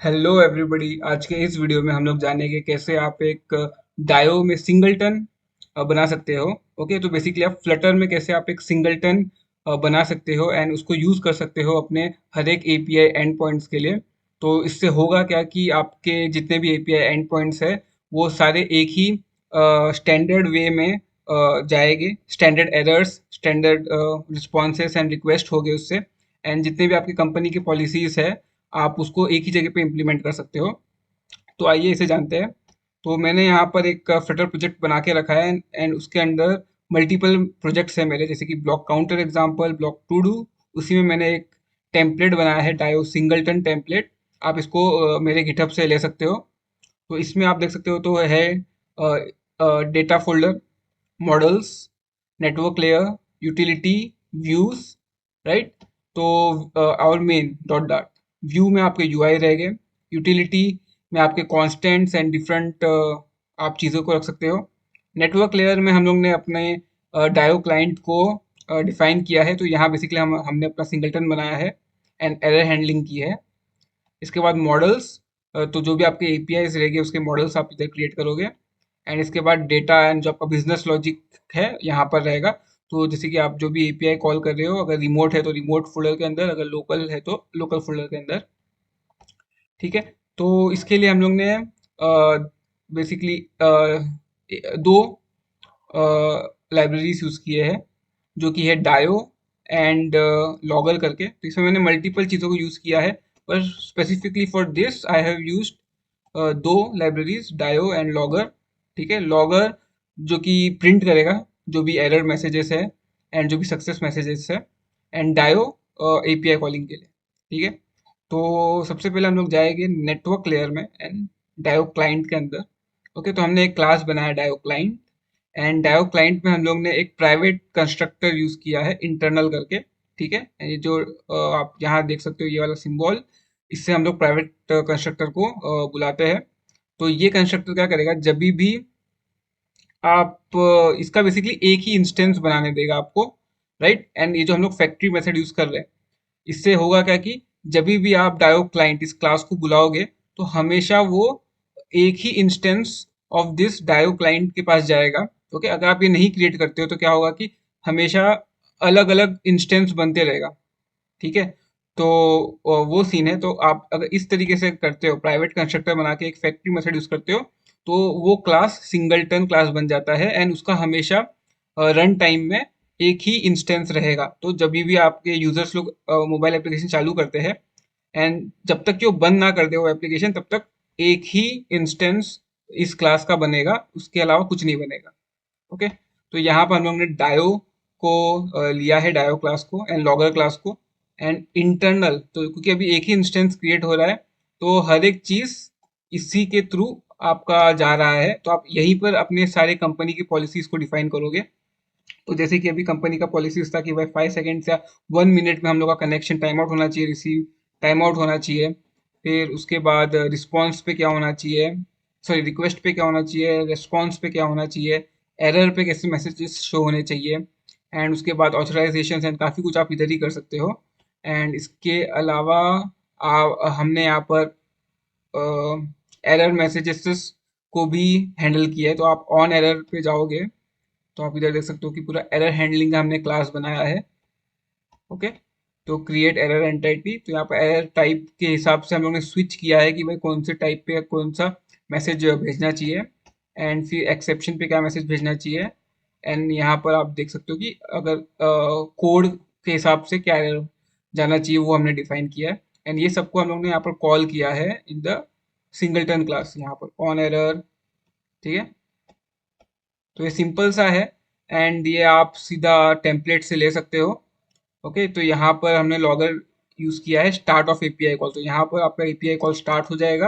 Hello everybody. आज के इस वीडियो में हम लोग जानेंगे कैसे आप एक डायो में सिंगलटन बना सकते हो। ओके, तो बेसिकली आप फ्लटर में कैसे आप एक सिंगलटन बना सकते हो एंड उसको यूज़ कर सकते हो अपने हर एक एपीआई एंड पॉइंट्स के लिए। तो इससे होगा क्या कि आपके जितने भी एपीआई एंड पॉइंट्स है वो सारे एक ही स्टैंडर्ड वे में जाएंगे। Standard errors, standard responses and request होगे उससे। एंड जितने भी आपकी कंपनी की पॉलिसीज है आप उसको एक ही जगह पे इम्प्लीमेंट कर सकते हो। तो आइए इसे जानते हैं। तो मैंने यहाँ पर एक फ्लटर प्रोजेक्ट बना के रखा है एंड उसके अंदर मल्टीपल प्रोजेक्ट्स हैं मेरे, जैसे कि block counter example, block to do. उसी में मैंने एक टेम्पलेट बनाया है, डायो सिंगलटन टेम्पलेट। आप इसको मेरे गिटहब से ले सकते हो। तो इसमें आप देख सकते हो तो है data folder, models, network layer, utility, views, right. तो और मेन डॉट डॉट व्यू में आपके यूआई रहेंगे। यूटिलिटी में आपके कॉन्स्टेंट्स एंड डिफरेंट आप चीज़ों को रख सकते हो। नेटवर्क लेयर में हम लोग ने अपने डायो क्लाइंट को डिफाइन किया है। तो यहाँ बेसिकली हमने अपना सिंगलटन बनाया है एंड एरर हैंडलिंग की है। इसके बाद मॉडल्स, तो जो भी आपके एपीआईज रहेंगे उसके मॉडल्स आप इधर क्रिएट करोगे। एंड इसके बाद डेटा एंड जो आपका बिजनेस लॉजिक है यहाँ पर रहेगा। तो जैसे कि आप जो भी एपीआई कॉल कर रहे हो, अगर रिमोट है तो रिमोट फोल्डर के अंदर, अगर लोकल है तो लोकल फोल्डर के अंदर। ठीक है। तो इसके लिए हम लोग ने बेसिकली दो लाइब्रेरीज यूज़ किए हैं, जो कि है डायो एंड लॉगर करके। तो इसमें मैंने मल्टीपल चीज़ों को यूज़ किया है, पर specifically for this I have used दो लाइब्रेरीज, डायो एंड लॉगर। ठीक है। लॉगर जो कि प्रिंट करेगा जो भी एरर मैसेजेस है एंड जो भी सक्सेस मैसेजेस है। एंड डायो एपीआई कॉलिंग के लिए। ठीक है। तो सबसे पहले हम लोग जाएंगे नेटवर्क लेयर में एंड डायो क्लाइंट के अंदर। ओके, तो हमने एक क्लास बनाया डायो क्लाइंट। एंड डायो क्लाइंट में हम लोग ने एक प्राइवेट कंस्ट्रक्टर यूज किया है इंटरनल करके। ठीक है। ये जो आप यहाँ देख सकते हो ये वाला सिंबल, इससे हम लोग प्राइवेट कंस्ट्रक्टर को बुलाते हैं। तो ये कंस्ट्रक्टर क्या करेगा, जब भी आप इसका बेसिकली एक ही इंस्टेंस बनाने देगा आपको, राइट। एंड ये जो हम लोग फैक्ट्री मेथड यूज कर रहे हैं, इससे होगा क्या कि जब भी आप डायो क्लाइंट इस क्लास को बुलाओगे तो हमेशा वो एक ही इंस्टेंस ऑफ दिस डायो क्लाइंट के पास जाएगा। ओके, अगर आप ये नहीं क्रिएट करते हो तो क्या होगा कि हमेशा अलग अलग इंस्टेंस बनते रहेगा। ठीक है। तो वो सीन है। तो आप अगर इस तरीके से करते हो, प्राइवेट कंस्ट्रक्टर बना के एक फैक्ट्री मेथड यूज करते हो, तो वो क्लास सिंगलटन क्लास बन जाता है एंड उसका हमेशा रन टाइम में एक ही इंस्टेंस रहेगा। तो जब भी आपके यूजर्स लोग मोबाइल एप्लीकेशन चालू करते हैं एंड जब तक कि वो बंद ना कर दे वो एप्लीकेशन, तब तक एक ही इंस्टेंस इस क्लास का बनेगा, उसके अलावा कुछ नहीं बनेगा। ओके। तो यहाँ पर हम लोग ने डायो को लिया है, डायो क्लास को एंड लॉगर क्लास को एंड इंटरनल। तो क्योंकि अभी एक ही इंस्टेंस क्रिएट हो रहा है तो हर एक चीज इसी के थ्रू आपका जा रहा है। तो आप यहीं पर अपने सारे कंपनी की पॉलिसीज को डिफाइन करोगे। तो जैसे कि अभी कंपनी का पॉलिसीज था कि भाई 5 सेकेंड या 1 मिनट में हम लोग का कनेक्शन टाइम आउट होना चाहिए, रिसीव टाइम आउट होना चाहिए। फिर उसके बाद रिस्पॉन्स पे क्या होना चाहिए, सॉरी रिक्वेस्ट पे क्या होना चाहिए, रिस्पॉन्स पे क्या होना चाहिए, एरर पे कैसे मैसेजेस शो होने चाहिए। एंड उसके बाद ऑथराइजेशन एंड काफ़ी कुछ आप इधर ही कर सकते हो। एंड इसके अलावा हमने यहाँ पर एरर मैसेजेस को भी हैंडल किया है। तो आप ऑन एरर पे जाओगे तो आप इधर देख सकते हो कि पूरा एरर हैंडलिंग का हमने क्लास बनाया है। ओके। तो क्रिएट एरर एंटिटी, तो यहाँ पर एरर टाइप के हिसाब से हम लोग ने स्विच किया है कि भाई कौन से टाइप पे कौन सा मैसेज भेजना चाहिए एंड फिर एक्सेप्शन पे क्या मैसेज भेजना चाहिए। एंड यहाँ पर आप देख सकते हो कि अगर कोड के हिसाब से क्या एरर जाना चाहिए वो हमने डिफाइन किया है। एंड ये सबको हम लोग ने यहाँ पर कॉल किया है इन द सिंगलटन क्लास, यहाँ पर ऑन एरर। ठीक है। तो ये सिंपल सा है एंड ये आप सीधा टेम्पलेट से ले सकते हो। ओके, तो यहाँ पर हमने लॉगर यूज किया है स्टार्ट ऑफ एपीआई कॉल। तो यहाँ पर आपका एपीआई कॉल स्टार्ट हो जाएगा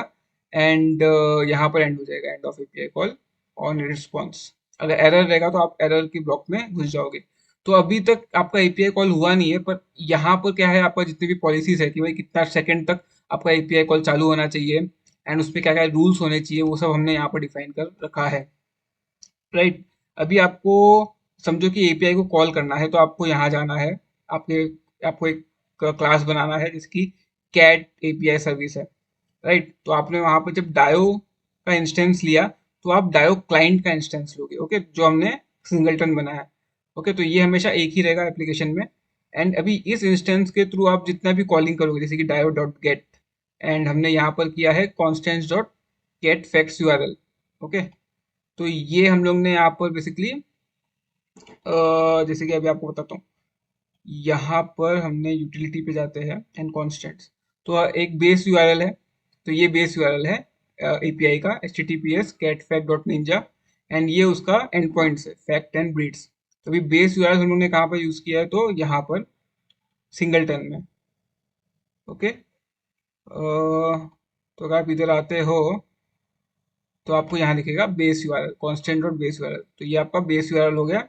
एंड यहाँ पर एंड हो जाएगा, end of API call on response. अगर एरर रहेगा तो आप एरर की ब्लॉक में घुस जाओगे। तो अभी तक आपका एपीआई कॉल हुआ नहीं है, पर यहाँ पर क्या है, आपका जितनी भी पॉलिसीज है कि भाई कितना सेकंड तक आपका एपीआई कॉल चालू होना चाहिए एंड उसमें क्या क्या रूल्स होने चाहिए, वो सब हमने यहाँ पर डिफाइन कर रखा है, राइट। अभी आपको समझो कि एपीआई को कॉल करना है तो आपको यहाँ जाना है। आपके आपको एक क्लास बनाना है जिसकी कैट एपीआई सर्विस है, राइट। तो आपने वहां पर जब डायो का इंस्टेंस लिया तो आप डायो क्लाइंट का इंस्टेंस लोगे, ओके, जो हमने सिंगलटन बनाया है। ओके, तो ये हमेशा एक ही रहेगा एप्लीकेशन में। एंड अभी इस इंस्टेंस के थ्रू आप जितना भी कॉलिंग करोगे, जैसे कि डायो डॉट गेट, एंड हमने यहाँ पर किया है Constance dot gate facts URL. Okay, तो ये हम लोग ने यहाँ पर बेसिकली जैसे कि अभी आपको बताता हूँ, यहाँ पर हमने यूटिलिटी पे जाते हैं एंड कॉन्स्टेंट्स। तो एक बेस यूआरएल है, तो ये बेस यूआरएल है एपीआई का, https catfact.ninja, एंड ये उसका एंड पॉइंट्स है फैक्ट एंड ब्रीड्स। तो अभी बेस यूआरएल हम लोग ने कहाँ पर यूज किया है, तो यहाँ पर सिंगलटन में। ओके, तो अगर आप इधर आते हो तो आपको यहाँ दिखेगा base URL, constant dot base URL, तो ये आपका बेस यूआरएल हो गया।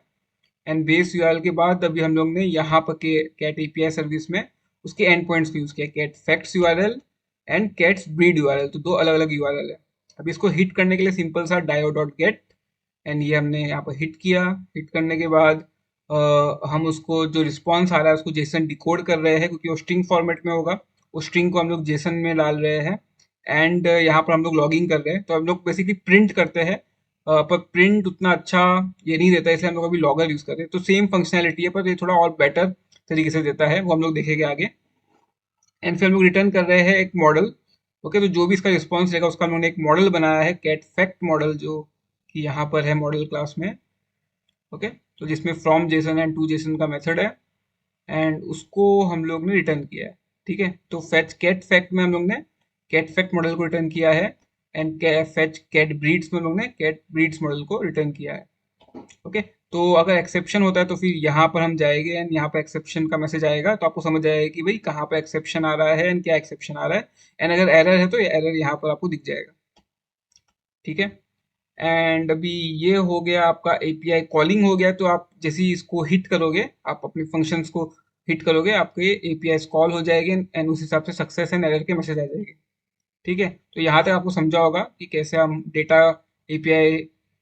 एंड बेस यूआरएल के बाद अभी हम लोग ने यहाँ पर के कैट एपीआई सर्विस में उसके एंड पॉइंट्स को यूज किया, cat facts URL and cats breed URL, तो दो अलग अलग यूआरएल है। अब इसको हिट करने के लिए सिंपल सा डायो डॉट गेट, एंड ये हमने यहाँ पर हिट किया। हिट करने के बाद हम उसको जो रिस्पॉन्स आ रहा है उसको जेसन डिकोड कर रहे हैं, क्योंकि वो स्ट्रिंग फॉर्मेट में होगा। उस स्ट्रिंग को हम लोग जेसन में डाल रहे हैं। एंड यहाँ पर हम लोग लॉगिंग कर रहे हैं, तो हम लोग बेसिकली प्रिंट करते हैं। पर प्रिंट उतना अच्छा ये नहीं देता है, इसलिए हम लोग अभी लॉगर यूज कर रहे हैं। तो सेम फंक्शनैलिटी है, पर ये थोड़ा और बेटर तरीके से देता है, वो हम लोग देखेंगे आगे। एंड फिर हम लोग रिटर्न कर रहे हैं एक मॉडल। ओके, तो जो भी इसका रिस्पॉन्स रहेगा उसका हम लोगों ने एक मॉडल बनाया है, कैट फैक्ट मॉडल, जो कि यहाँ पर है मॉडल क्लास में। ओके, तो जिसमें from JSON and to JSON का मेथड है, एंड उसको हम लोग ने रिटर्न किया है। ठीक है, तो फेच कैट फैक्ट में हम लोग ने कैट फैक्ट मॉडल को रिटर्न किया है, एंड फेच कैट ब्रीड्स में हम लोग ने कैट ब्रीड्स मॉडल को रिटर्न किया है। ओके, तो अगर एक्सेप्शन होता है तो फिर यहाँ पर हम जाएंगे एंड यहाँ पर एक्सेप्शन का मैसेज आएगा, तो आपको समझ आएगा कि भाई कहाँ पे एक्सेप्शन आ रहा है एंड क्या एक्सेप्शन आ रहा है। एंड अगर एरर है तो ये एरर यहाँ पर आपको दिख जाएगा। ठीक है, एंड अभी ये हो गया आपका एपीआई कॉलिंग हो गया। तो आप जैसे ही इसको हिट करोगे, आप अपने फंक्शंस को हिट करोगे, आपके एपीआई कॉल हो जाएंगे एंड उस हिसाब से सक्सेस एंड एरर के मैसेज आ जाएंगे। ठीक है, तो यहाँ तक आपको समझा होगा कि कैसे हम डेटा एपीआई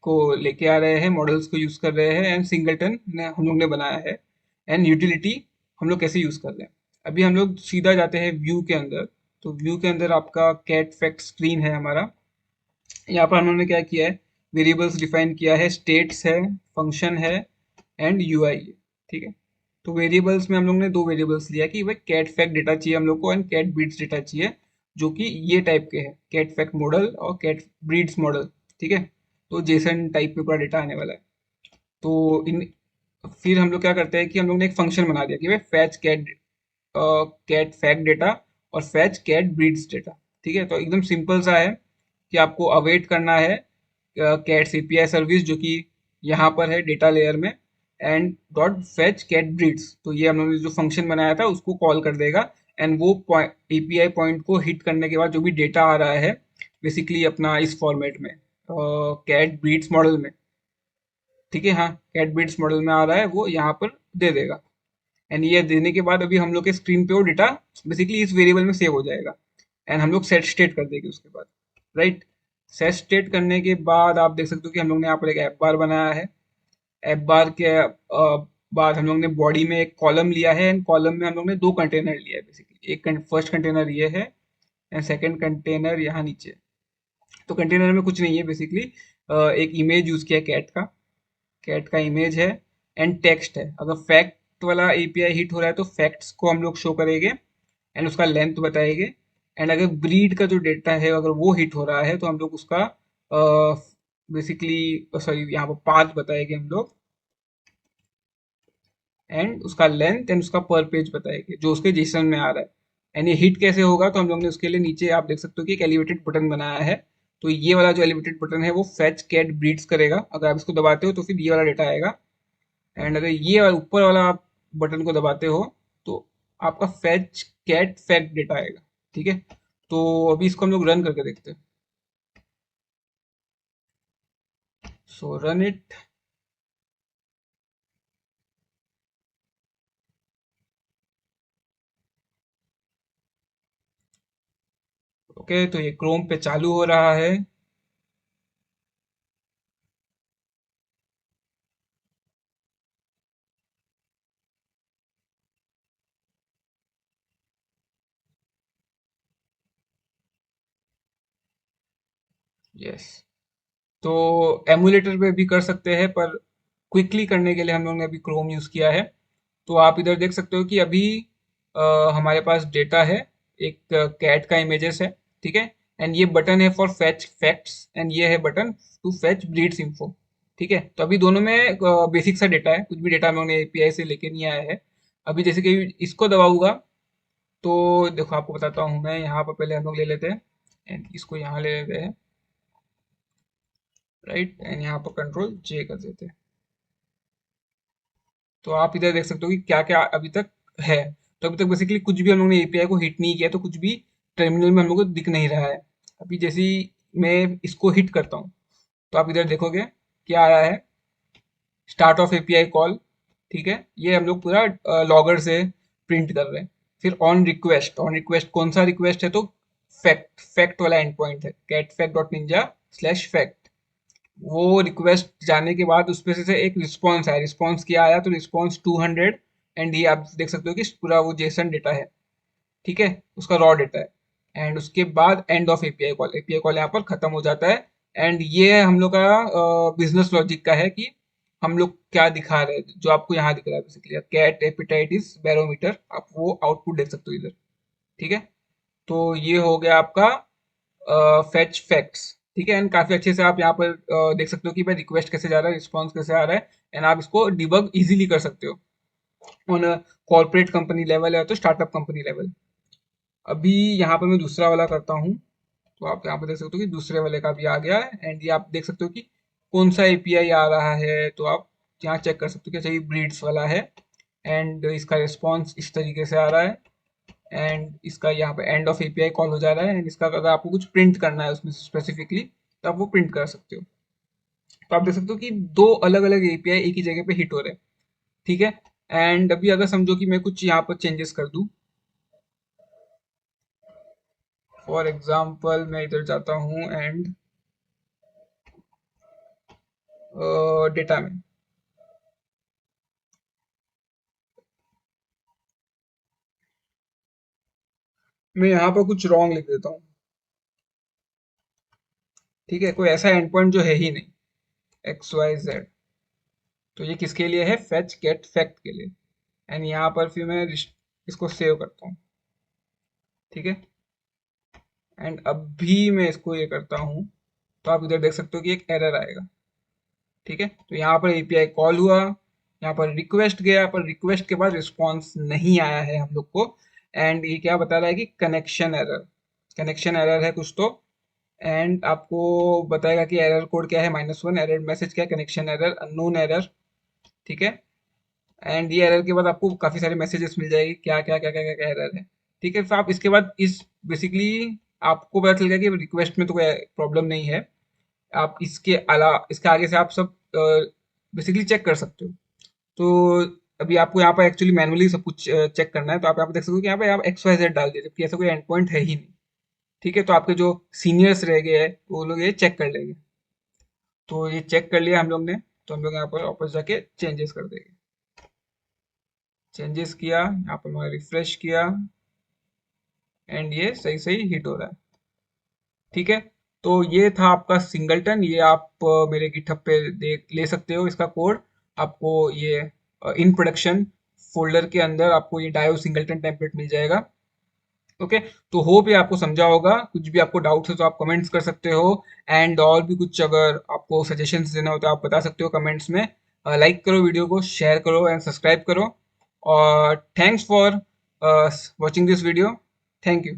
को लेके आ रहे हैं, मॉडल्स को यूज कर रहे हैं, एंड सिंगलटन ने हम लोग ने बनाया है, एंड यूटिलिटी हम लोग कैसे यूज कर रहे हैं। अभी हम लोग सीधा जाते हैं व्यू के अंदर। तो व्यू के अंदर आपका कैट फैक्ट स्क्रीन है हमारा। यहाँ पर हमने क्या किया है, वेरिएबल्स डिफाइन किया है, स्टेट्स है, फंक्शन है, एंड यूआई है। ठीक है, तो वेरिएबल्स में हम लोग ने दो वेरिएबल्स लिया कि भाई कैट फैक्ट डेटा चाहिए हम लोग को एंड कैट ब्रीड्स डेटा चाहिए, जो कि ये टाइप के हैं, कैट फैक्ट मॉडल और कैट ब्रीड्स मॉडल। ठीक है, तो जेसन टाइप में पूरा डेटा आने वाला है। तो इन फिर हम लोग क्या करते हैं कि हम लोग ने एक फंक्शन बना दिया कि भाई fetch cat cat fact data और फैच कैट ब्रीड्स डेटा। ठीक है, तो एकदम सिंपल सा है कि आपको अवेट करना है कैट्स एपीआई सर्विस, जो कि यहाँ पर है डेटा लेयर में, and dot fetch cat breeds, तो ये हम लोगों ने जो फंक्शन बनाया था उसको कॉल कर देगा। एंड वो एपीआई पॉइंट को हिट करने के बाद जो भी डेटा आ रहा है बेसिकली अपना इस फॉर्मेट में कैट ब्रीड्स मॉडल में, ठीक है, हाँ, कैट ब्रीड्स मॉडल में आ रहा है, वो यहाँ पर दे देगा। एंड ये देने के बाद अभी हम लोग के स्क्रीन पे वो डेटा बेसिकली इस वेरिएबल में सेव हो जाएगा, एंड हम लोग सेट स्टेट कर देंगे उसके बाद। राइट, सेट स्टेट करने के बाद आप देख सकते हो कि हम लोग ने यहाँ पर एक ऐप बार बनाया है। ऐप बार के बाद हम लोग ने बॉडी में एक कॉलम लिया है, एंड कॉलम में हम लोग ने दो कंटेनर लिया है बेसिकली। एक फर्स्ट कंटेनर ये है, एंड सेकंड कंटेनर यहाँ नीचे। तो कंटेनर में कुछ नहीं है बेसिकली, एक इमेज यूज किया कैट का इमेज है, एंड टेक्स्ट है। अगर फैक्ट वाला एपीआई हिट हो रहा है तो फैक्ट्स को हम लोग शो करेंगे एंड उसका लेंथ बताएंगे। एंड अगर ब्रीड का जो डेटा है अगर वो हिट हो रहा है तो हम लोग उसका बेसिकली सॉरी यहाँ पर पाथ बताएंगे हम लोग, एंड उसका लेंथ एंड उसका पर पेज बताएंगे जो उसके जेसन में आ रहा है। एंड ये हिट कैसे होगा, तो हम लोग ने उसके लिए नीचे आप देख सकते हो कि एक एलिवेटेड बटन बनाया है। तो ये वाला जो एलिवेटेड बटन है वो फेच कैट ब्रीड्स करेगा, अगर आप इसको दबाते हो तो फिर ये वाला डेटा आएगा। एंड अगर ये वाला ऊपर वाला आप बटन को दबाते हो तो आपका फेच कैट फैक्ट डेटा आएगा। ठीक है, तो अभी इसको हम लोग रन करके देखते हैं। सो रन इट। ओके, तो ये क्रोम पे चालू हो रहा है। यस। तो एमुलेटर पे भी कर सकते हैं, पर क्विकली करने के लिए हम लोग ने अभी क्रोम यूज़ किया है। तो आप इधर देख सकते हो कि अभी हमारे पास डेटा है, एक कैट का इमेजेस है, ठीक है। एंड ये बटन है फॉर फेच फैक्ट्स, एंड ये है button to fetch breeds info, ठीक है। तो अभी दोनों में बेसिक सा डेटा है, कुछ भी डेटा हम लोग ने एपीआई से लेके नहीं आया है। अभी जैसे कि इसको दबाऊंगा, तो देखो आपको बताता हूँ मैं, यहाँ पर पहले हम लोग ले लेते हैं एंड इसको यहाँ ले लेते हैं, राइट, एंड यहाँ पर कंट्रोल जे कर देते हैं। तो आप इधर देख सकते हो कि क्या क्या अभी तक है। तो अभी तक बेसिकली कुछ भी हम लोग ने एपीआई को हिट नहीं किया, तो कुछ भी टर्मिनल में हम लोग को दिख नहीं रहा है। अभी जैसे ही मैं इसको हिट करता हूँ, तो आप इधर देखोगे क्या आया है, स्टार्ट ऑफ एपीआई कॉल, ठीक है। ये हम लोग पूरा लॉगर से प्रिंट कर रहे हैं। फिर ऑन रिक्वेस्ट कौन सा रिक्वेस्ट है, तो फैक्ट फैक्ट वाला एंड पॉइंट है, cat fact dot ninja slash fact. वो रिक्वेस्ट जाने के बाद उसमें से एक रिस्पॉन्स आया, रिस्पॉन्स क्या आया, तो रिस्पॉन्स 200, एंड ये आप देख सकते हो कि पूरा वो जेसन डेटा है, ठीक है, उसका रॉ डेटा है। एंड उसके बाद end of API call, API call यहाँ पर खत्म हो जाता है। एंड ये हम लोग का बिजनेस लॉजिक का है कि हम लोग क्या दिखा रहे हैं, जो आपको यहाँ दिख रहा है बेसिकली कैट एपिटाइटिस बैरोमीटर, आप वो आउटपुट देख सकते हो इधर, ठीक है। तो ये हो गया आपका फेच फैक्ट्स, ठीक है। एंड काफी अच्छे से आप यहाँ पर देख सकते हो कि भाई रिक्वेस्ट कैसे जा रहा है, रिस्पॉन्स कैसे आ रहा है, एंड आप इसको डिबग इजीली कर सकते हो ऑन कॉर्पोरेट कंपनी लेवल है तो स्टार्टअप कंपनी लेवल। अभी यहाँ पर मैं दूसरा वाला करता हूँ, तो आप यहाँ पर देख सकते हो कि दूसरे वाले का भी आ गया है। एंड ये आप देख सकते हो कि कौन सा एपीआई आ रहा है, तो आप यहाँ चेक कर सकते हो कि अच्छा ये ब्रीड्स वाला है, एंड इसका रिस्पॉन्स इस तरीके से आ रहा है। एंड इसका यहाँ पे एंड ऑफ एपीआई कॉल हो जा रहा है, एंड इसका अगर आपको कुछ प्रिंट करना है उसमें स्पेसिफिकली, तो आप वो प्रिंट कर सकते हो। तो आप देख सकते हो कि दो अलग अलग एपीआई एक ही जगह पे हिट हो रहे हैं, ठीक है। एंड अभी अगर समझो कि मैं कुछ यहाँ पर चेंजेस कर दूं, फॉर एग्जाम्पल मैं इधर जाता हूँ एंड डेटा में मैं यहाँ पर कुछ रॉन्ग लिख देता हूँ, ठीक है। कोई ऐसा एंड पॉइंट जो है ही नहीं, एक्स वाई जेड, तो ये किसके लिए है, फेच गेट फैक्ट के लिए। एंड यहाँ पर फिर मैं इसको सेव करता हूँ, ठीक है। एंड अभी मैं इसको ये करता हूँ, तो आप इधर देख सकते हो कि एक एरर आएगा, ठीक है। तो यहाँ पर एपीआई कॉल हुआ, यहाँ पर रिक्वेस्ट गया, पर रिक्वेस्ट के बाद रिस्पॉन्स नहीं आया है हम लोग को। एंड ये क्या बता रहा है कि कनेक्शन एरर है कुछ तो। एंड आपको बताएगा कि एरर कोड क्या है, -1, एरर मैसेज क्या है, कनेक्शन एरर, अननोन एरर, ठीक है। एंड ये एरर के बाद आपको काफी सारे मैसेजेस मिल जाएगी, क्या क्या क्या क्या क्या, क्या एरर है, ठीक है। तो आप इसके बाद इस बेसिकली आपको पता चल गया कि रिक्वेस्ट में तो कोई प्रॉब्लम नहीं है। आप इसके अलावा इसके आगे से आप सब बेसिकली चेक कर सकते हो। तो अभी आपको यहाँ पर एक्चुअली मैनुअली सब कुछ चेक करना है, तो आप यहाँ पे देख सकते हो कि यहाँ पे आप एक्स वाई जेड डाल दिए, जबकि ऐसा कोई एंड पॉइंट है ही नहीं, ठीक है। तो आपके जो सीनियर्स रह गए हैं वो लोग ये चेक कर लेंगे। तो ये चेक कर लिया हम लोग ने, तो हम लोग यहाँ पर वापस जाके चेंजेस कर देंगे। चेंजेस किया, यहाँ पर मैं रिफ्रेश किया, एंड ये सही सही हिट हो रहा है, ठीक है। तो ये था आपका सिंगलटन, ये आप मेरे गिटहब पे देख ले सकते हो इसका कोड। आपको ये इन प्रोडक्शन फोल्डर के अंदर आपको ये डायो सिंगलटन टेम्पलेट मिल जाएगा, ओके। तो होप ये आपको समझा होगा। कुछ भी आपको डाउट्स है तो आप कमेंट्स कर सकते हो, एंड और भी कुछ अगर आपको सजेशंस देना हो तो आप बता सकते हो कमेंट्स में। लाइक करो वीडियो को, शेयर करो एंड सब्सक्राइब करो। और thanks for watching this video, thank you.